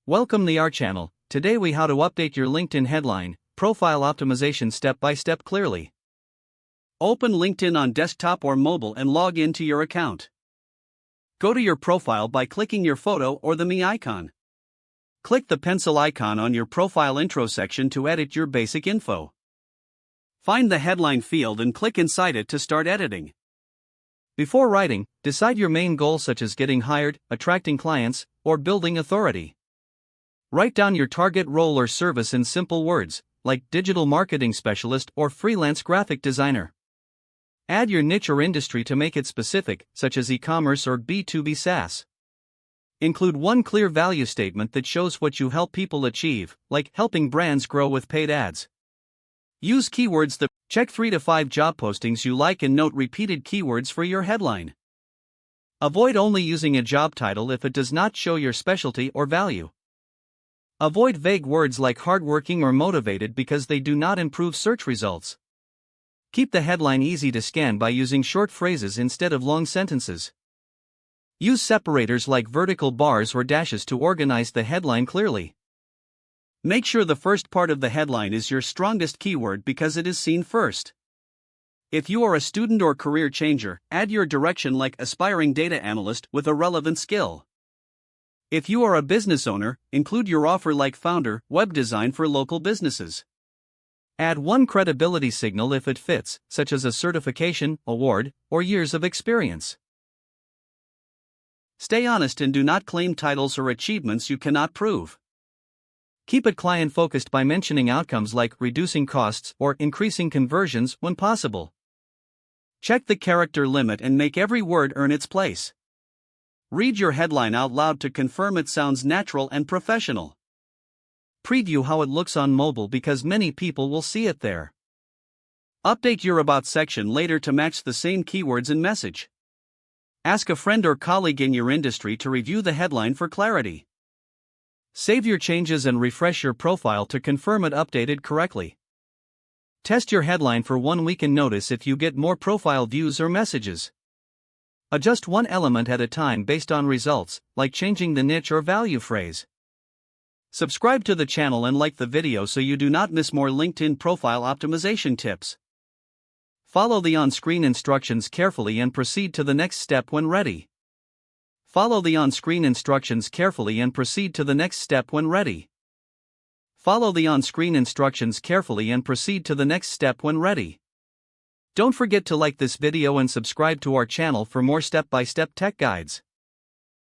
Welcome to our channel. Today we how to update your LinkedIn headline, profile optimization step by step clearly. Open LinkedIn on desktop or mobile and log into your account. Go to your profile by clicking your photo or the Me icon. Click the pencil icon on your profile intro section to edit your basic info. Find the headline field and click inside it to start editing. Before writing, decide your main goal such as getting hired, attracting clients, or building authority. Write down your target role or service in simple words, like digital marketing specialist or freelance graphic designer. Add your niche or industry to make it specific, such as e-commerce or B2B SaaS. Include one clear value statement that shows what you help people achieve, like helping brands grow with paid ads. Use keywords that check 3 to 5 job postings you like and note repeated keywords for your headline. Avoid only using a job title if it does not show your specialty or value. Avoid vague words like hardworking or motivated because they do not improve search results. Keep the headline easy to scan by using short phrases instead of long sentences. Use separators like vertical bars or dashes to organize the headline clearly. Make sure the first part of the headline is your strongest keyword because it is seen first. If you are a student or career changer, add your direction like aspiring data analyst with a relevant skill. If you are a business owner, include your offer like founder, web design for local businesses. Add one credibility signal if it fits, such as a certification, award, or years of experience. Stay honest and do not claim titles or achievements you cannot prove. Keep it client-focused by mentioning outcomes like reducing costs or increasing conversions when possible. Check the character limit and make every word earn its place. Read your headline out loud to confirm it sounds natural and professional. Preview how it looks on mobile because many people will see it there. Update your About section later to match the same keywords and message. Ask a friend or colleague in your industry to review the headline for clarity. Save your changes and refresh your profile to confirm it updated correctly. Test your headline for 1 week and notice if you get more profile views or messages. Adjust one element at a time based on results, like changing the niche or value phrase. Subscribe to the channel and like the video so you do not miss more LinkedIn profile optimization tips. Follow the on-screen instructions carefully and proceed to the next step when ready. Follow the on-screen instructions carefully and proceed to the next step when ready. Follow the on-screen instructions carefully and proceed to the next step when ready. Don't forget to like this video and subscribe to our channel for more step-by-step tech guides.